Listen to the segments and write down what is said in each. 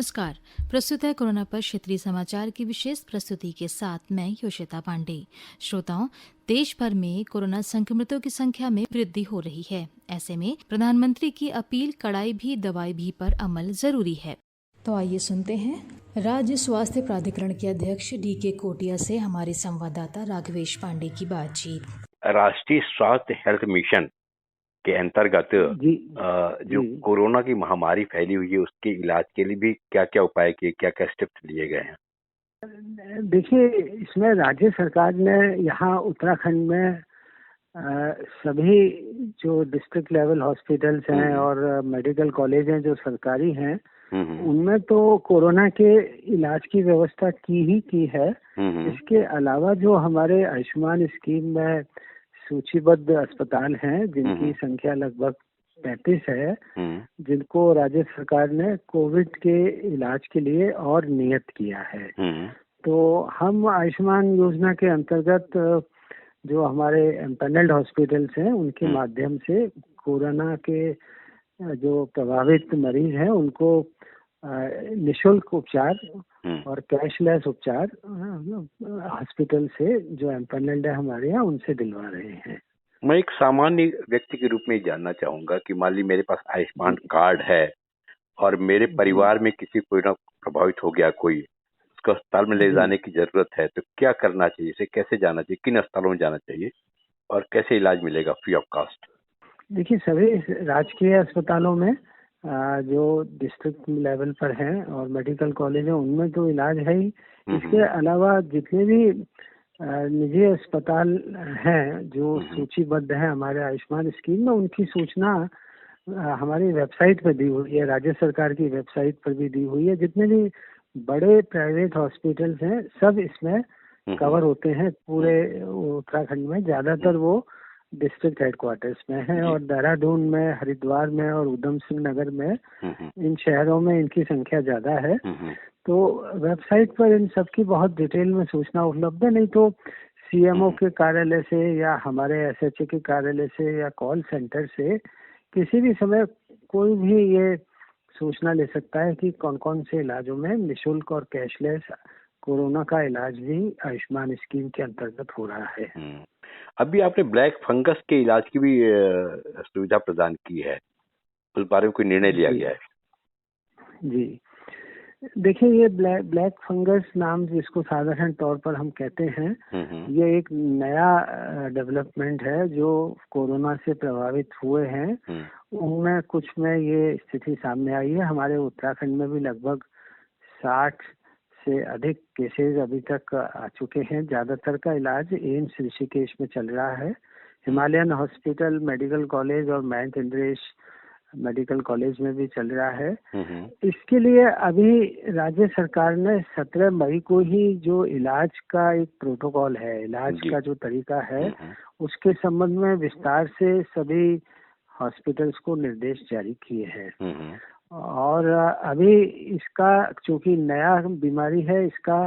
नमस्कार। प्रस्तुत है कोरोना पर क्षेत्रीय समाचार की विशेष प्रस्तुति के साथ मैं योशिता पांडे। श्रोताओं, देश भर में कोरोना संक्रमितों की संख्या में वृद्धि हो रही है। ऐसे में प्रधानमंत्री की अपील कड़ाई भी दवाई भी पर अमल जरूरी है। तो आइए सुनते हैं राज्य स्वास्थ्य प्राधिकरण के अध्यक्ष DK कोटिया से हमारे संवाददाता राघवेश पांडे की बातचीत। राष्ट्रीय स्वास्थ्य हेल्थ मिशन के अंतर्गत जो कोरोना की महामारी फैली हुई है उसके इलाज के लिए भी क्या क्या उपाय किए, क्या क्या स्टेप्स लिए गए हैं? देखिए, इसमें राज्य सरकार ने यहाँ उत्तराखंड में सभी जो डिस्ट्रिक्ट लेवल हॉस्पिटल्स हैं और मेडिकल कॉलेज हैं जो सरकारी हैं, उनमें तो कोरोना के इलाज की व्यवस्था की है। इसके अलावा जो हमारे आयुष्मान स्कीम में सूचीबद्ध अस्पताल हैं जिनकी संख्या लगभग 35 है, जिनको राज्य सरकार ने कोविड के इलाज के लिए और नियत किया है। तो हम आयुष्मान योजना के अंतर्गत जो हमारे एम्पैनल्ड हॉस्पिटल्स हैं उनके माध्यम से कोरोना के जो प्रभावित मरीज हैं उनको निःशुल्क उपचार और कैशलेस उपचार हॉस्पिटल से जो एम्पैनल्ड है हमारे यहाँ उनसे दिलवा रहे हैं। मैं एक सामान्य व्यक्ति के रूप में जानना चाहूंगा कि मान ली मेरे पास आयुष्मान कार्ड है और मेरे परिवार में किसी कोई ना प्रभावित हो गया, कोई उसको अस्पताल में ले जाने की जरूरत है, तो क्या करना चाहिए, इसे कैसे जाना चाहिए, किन अस्पतालों में जाना चाहिए और कैसे इलाज मिलेगा फ्री ऑफ कॉस्ट? देखिए, सभी राजकीय अस्पतालों में जो डिस्ट्रिक्ट लेवल पर हैं और मेडिकल कॉलेज है उनमें तो इलाज है ही। इसके अलावा जितने भी निजी अस्पताल हैं जो सूचीबद्ध है हमारे आयुष्मान स्कीम में, उनकी सूचना हमारी वेबसाइट पर दी हुई है, राज्य सरकार की वेबसाइट पर भी दी हुई है। जितने भी बड़े प्राइवेट हॉस्पिटल्स हैं सब इसमें कवर होते हैं पूरे उत्तराखंड में। ज्यादातर वो डिस्ट्रिक्ट हेडक्वार्टर्स में है और देहरादून में, हरिद्वार में और उधम सिंह नगर में, इन शहरों में इनकी संख्या ज्यादा है। तो वेबसाइट पर इन सब की बहुत डिटेल में सूचना उपलब्ध है। नहीं तो CMO के कार्यालय से या हमारे SHA के कार्यालय से या कॉल सेंटर से किसी भी समय कोई भी ये सूचना ले सकता है कि कौन कौन से इलाजों में निःशुल्क और कैशलेस कोरोना का इलाज भी आयुष्मान स्कीम के अंतर्गत हो रहा है। अभी आपने ब्लैक फंगस के इलाज की भी सुविधा प्रदान की है, उस बारे में कोई निर्णय लिया गया है? जी, देखिए, ये ब्लैक फंगस नाम जिसको साधारण तौर पर हम कहते हैं, ये एक नया डेवलपमेंट है जो कोरोना से प्रभावित हुए हैं उनमें कुछ में ये स्थिति सामने आई है। हमारे उत्तराखंड में भी लगभग 60 से अधिक केसेस अभी तक आ चुके हैं। ज्यादातर का इलाज एम्स ऋषिकेश में चल रहा है। हिमालयन हॉस्पिटल, मेडिकल कॉलेज और माउंट एवरेस्ट मेडिकल कॉलेज में भी चल रहा है। इसके लिए अभी राज्य सरकार ने 17 मई को ही जो इलाज का एक प्रोटोकॉल है, इलाज का जो तरीका है, उसके संबंध में विस्तार से सभी हॉस्पिटल्स को निर्देश जारी किए हैं। और अभी इसका चूंकि नया बीमारी है, इसका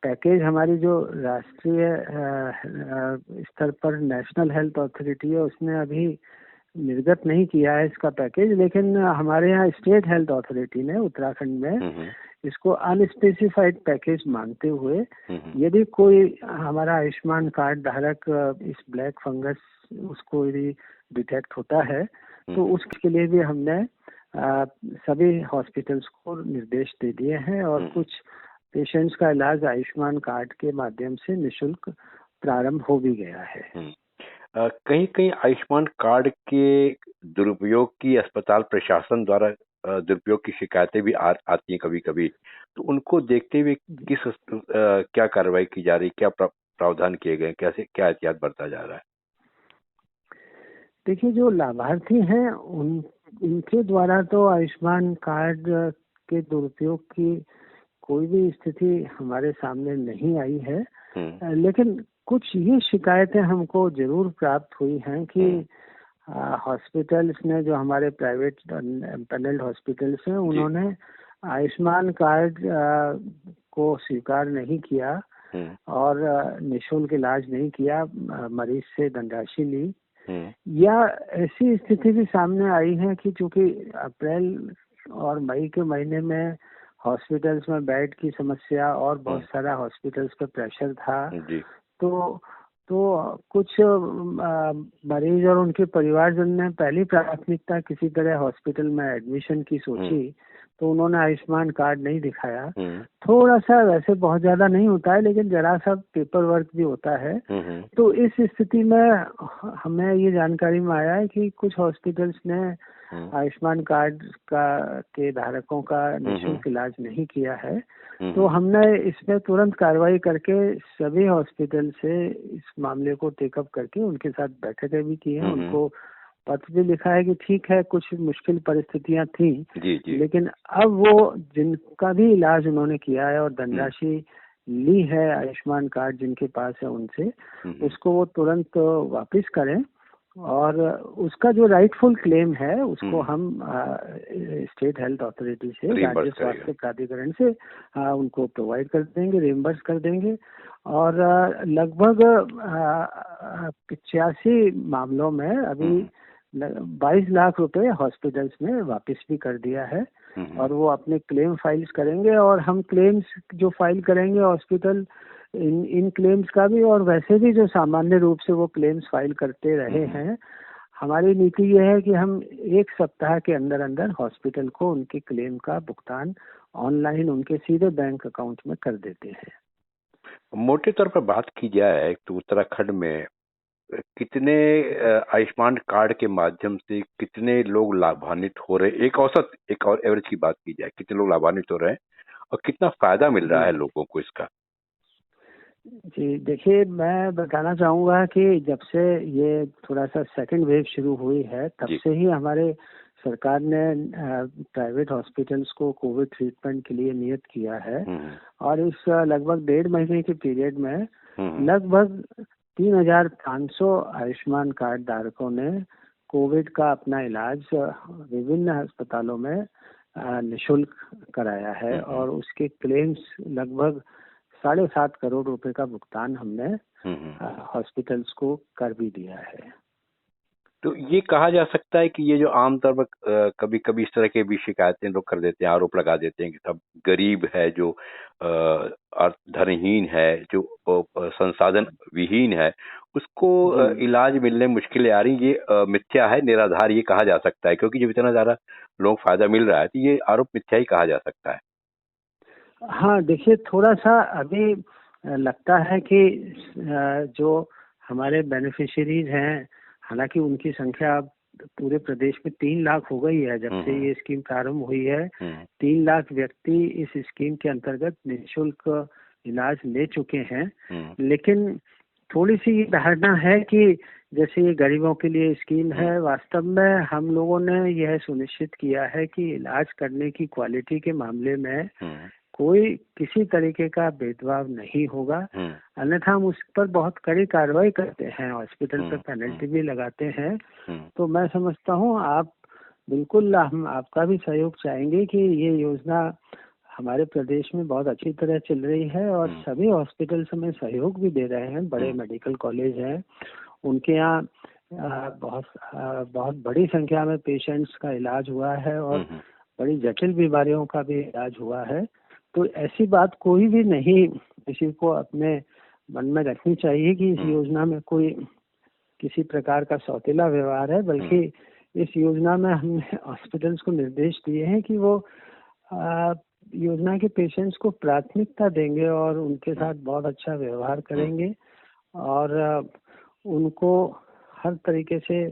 पैकेज हमारी जो राष्ट्रीय स्तर पर नेशनल हेल्थ अथॉरिटी है उसने अभी निर्गत नहीं किया है इसका पैकेज, लेकिन हमारे यहाँ स्टेट हेल्थ अथॉरिटी ने उत्तराखंड में इसको अनस्पेसिफाइड पैकेज मानते हुए यदि कोई हमारा आयुष्मान कार्ड धारक इस ब्लैक फंगस उसको यदि डिटेक्ट होता है तो उसके लिए भी हमने सभी हॉस्पिटल्स को निर्देश दे दिए हैं और कुछ पेशेंट्स का इलाज आयुष्मान कार्ड के माध्यम से निःशुल्क प्रारंभ हो भी गया है। कहीं कहीं आयुष्मान कार्ड के दुरुपयोग की अस्पताल प्रशासन द्वारा दुरुपयोग की शिकायतें भी आती हैं कभी कभी, तो उनको देखते हुए क्या कार्रवाई की जा रही, क्या प्रावधान किए गए, कैसे क्या एहतियात बरता जा रहा है? देखिए, जो लाभार्थी हैं उनके द्वारा तो आयुष्मान कार्ड के दुरुपयोग की कोई भी स्थिति हमारे सामने नहीं आई है, लेकिन कुछ ये शिकायतें हमको जरूर प्राप्त हुई हैं कि हॉस्पिटल्स ने, जो हमारे प्राइवेट एम्पैनल्ड हॉस्पिटल्स हैं, उन्होंने आयुष्मान कार्ड को स्वीकार नहीं किया और निःशुल्क इलाज नहीं किया, मरीज से धनराशि ली, या ऐसी स्थिति भी सामने आई है कि चूंकि अप्रैल और मई के महीने में हॉस्पिटल्स में बेड की समस्या और बहुत सारा हॉस्पिटल्स पे प्रेशर था। जी। तो कुछ मरीज और उनके परिवारजन ने पहली प्राथमिकता किसी तरह हॉस्पिटल में एडमिशन की सोची, तो उन्होंने आयुष्मान कार्ड नहीं दिखाया। थोड़ा सा, वैसे बहुत ज्यादा नहीं होता है, लेकिन जरा सा पेपर वर्क भी होता है। तो इस स्थिति में हमें ये जानकारी में आया है कि कुछ हॉस्पिटल्स ने आयुष्मान कार्ड के धारकों का निःशुल्क इलाज नहीं किया है। तो हमने इसमें तुरंत कार्रवाई करके सभी हॉस्पिटल से इस मामले को टेकअप करके उनके साथ बैठकें भी की हैं, उनको पत्र भी लिखा है कि ठीक है, कुछ मुश्किल परिस्थितियां थी, लेकिन अब वो जिनका भी इलाज उन्होंने किया है और धनराशि ली है आयुष्मान कार्ड जिनके पास है उनसे, उसको वो तुरंत वापस करें और उसका जो राइटफुल क्लेम है उसको हम स्टेट हेल्थ अथॉरिटी से, राज्य स्वास्थ्य प्राधिकरण से उनको प्रोवाइड कर देंगे, रिम्बर्स कर देंगे। और लगभग 85 मामलों में अभी 22 लाख रुपए हॉस्पिटल्स ने वापस भी कर दिया है और वो अपने क्लेम फाइल्स करेंगे। और हम क्लेम्स जो फाइल करेंगे हॉस्पिटल इन क्लेम्स का भी, और वैसे भी जो सामान्य रूप से वो क्लेम्स फाइल करते रहे हैं, हमारी नीति ये है कि हम 1 सप्ताह के अंदर अंदर हॉस्पिटल को उनके क्लेम का भुगतान ऑनलाइन उनके सीधे बैंक अकाउंट में कर देते हैं। मोटे तौर पर बात की जाए तो उत्तराखंड में कितने आयुष्मान कार्ड के माध्यम से कितने लोग लाभान्वित हो रहे, एक औसत, एक और एवरेज की बात की जाए, कितने लोग लाभान्वित हो रहे हैं और कितना फायदा मिल रहा है लोगों को इसका? जी देखिए, मैं बताना चाहूँगा कि जब से ये थोड़ा सा सेकंड वेव शुरू हुई है, तब से ही हमारे सरकार ने प्राइवेट हॉस्पिटल्स को कोविड ट्रीटमेंट के लिए नियत किया है और इस लगभग 1.5 महीने के पीरियड में लगभग 3,500 आयुष्मान कार्ड धारकों ने कोविड का अपना इलाज विभिन्न अस्पतालों में निःशुल्क कराया है और उसके क्लेम्स लगभग 7.5 करोड़ रुपए का भुगतान हमने हॉस्पिटल्स को कर भी दिया है। तो ये कहा जा सकता है कि ये जो आमतौर पर कभी कभी इस तरह के भी शिकायतें लोग कर देते हैं, आरोप लगा देते हैं कि सब गरीब है, जो धनहीन है, जो संसाधन विहीन है, उसको इलाज मिलने में मुश्किलें आ रही, ये मिथ्या है, निराधार ये कहा जा सकता है, क्योंकि जब इतना ज्यादा लोग फायदा मिल रहा है तो ये आरोप मिथ्या ही कहा जा सकता है। हाँ देखिए, थोड़ा सा अभी लगता है कि जो हमारे बेनिफिशियरीज हैं, हालांकि उनकी संख्या पूरे प्रदेश में 3 लाख हो गई है जब से ये स्कीम प्रारंभ हुई है। 3 लाख व्यक्ति इस स्कीम के अंतर्गत निःशुल्क इलाज ले चुके हैं, लेकिन थोड़ी सी ये धारणा है कि जैसे ये गरीबों के लिए स्कीम है, वास्तव में हम लोगों ने यह सुनिश्चित किया है कि इलाज करने की क्वालिटी के मामले में कोई किसी तरीके का भेदभाव नहीं होगा, अन्यथा हम उस पर बहुत कड़ी कार्रवाई करते हैं, हॉस्पिटल पर पेनल्टी भी लगाते हैं। तो मैं समझता हूँ आप बिल्कुल, हम आपका भी सहयोग चाहेंगे कि ये योजना हमारे प्रदेश में बहुत अच्छी तरह चल रही है और सभी हॉस्पिटल्स हमें सहयोग भी दे रहे हैं। बड़े मेडिकल कॉलेज हैं, उनके यहाँ बहुत बड़ी संख्या में पेशेंट्स का इलाज हुआ है और बड़ी जटिल बीमारियों का भी इलाज हुआ है। तो ऐसी बात कोई भी नहीं किसी को अपने मन में रखनी चाहिए कि इस योजना में कोई किसी प्रकार का सौतेला व्यवहार है, बल्कि इस योजना में हमने हॉस्पिटल्स को निर्देश दिए हैं कि वो योजना के पेशेंट्स को प्राथमिकता देंगे और उनके साथ बहुत अच्छा व्यवहार करेंगे और उनको हर तरीके से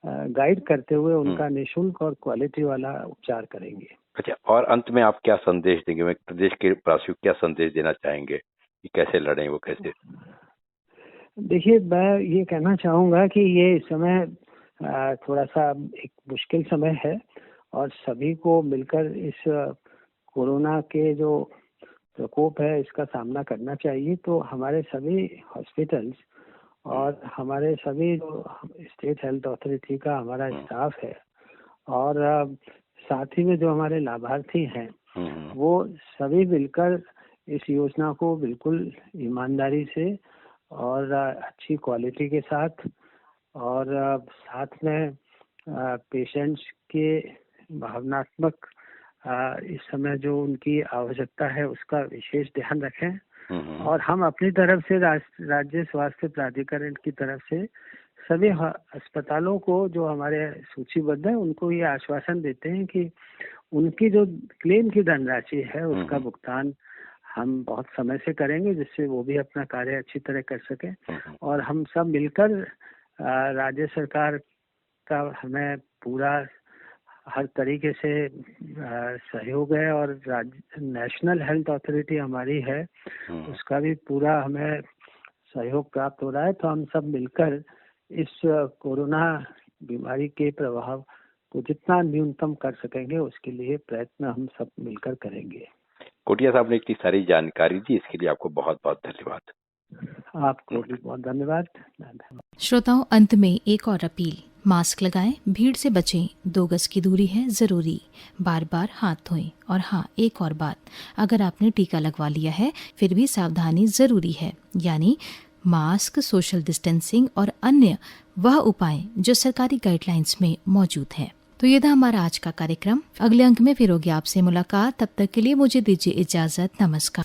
गाइड करते हुए उनका निःशुल्क और क्वालिटी वाला उपचार करेंगे। अच्छा, और अंत में आप क्या संदेश देंगे, मैं प्रदेश के वासियों को क्या संदेश देना चाहेंगे कि कैसे लड़ें, वो कैसे? देखिए, मैं ये कहना चाहूँगा कि ये समय थोड़ा सा एक मुश्किल समय है और सभी को मिलकर इस कोरोना के जो प्रकोप है इसका सामना करना चाहिए। तो हमारे सभी हॉस्पिटल्स और हमारे सभी जो स्टेट हेल्थ अथॉरिटी का हमारा स्टाफ है और साथ ही में जो हमारे लाभार्थी हैं, वो सभी मिलकर इस योजना को बिल्कुल ईमानदारी से और अच्छी क्वालिटी के साथ और साथ में पेशेंट्स के भावनात्मक इस समय जो उनकी आवश्यकता है उसका विशेष ध्यान रखें। और हम अपनी तरफ से राज्य स्वास्थ्य प्राधिकरण की तरफ से सभी अस्पतालों को जो हमारे सूचीबद्ध है उनको ये आश्वासन देते हैं कि उनकी जो क्लेम की धनराशि है उसका भुगतान हम बहुत समय से करेंगे, जिससे वो भी अपना कार्य अच्छी तरह कर सके। और हम सब मिलकर राज्य सरकार का हमें पूरा हर तरीके से सहयोग है, और नेशनल हेल्थ अथॉरिटी हमारी है उसका भी पूरा हमें सहयोग प्राप्त हो रहा है। तो हम सब मिलकर इस कोरोना बीमारी के प्रभाव को जितना न्यूनतम कर सकेंगे उसके लिए प्रयत्न हम सब मिलकर करेंगे। कोटिया साहब ने इतनी सारी जानकारी दी, इसके लिए आपको बहुत बहुत धन्यवाद। आपको भी बहुत धन्यवाद। श्रोताओं, अंत में एक और अपील। मास्क लगाएं, भीड़ से बचें, 2 गज की दूरी है जरूरी, बार बार हाथ धोएं। और हाँ, एक और बात, अगर आपने टीका लगवा लिया है फिर भी सावधानी जरूरी है, यानी मास्क, सोशल डिस्टेंसिंग और अन्य वह उपाय जो सरकारी गाइडलाइंस में मौजूद हैं। तो ये था हमारा आज का कार्यक्रम। अगले अंक में फिर होगी आपसे मुलाकात। तब तक के लिए मुझे दीजिए इजाजत। नमस्कार।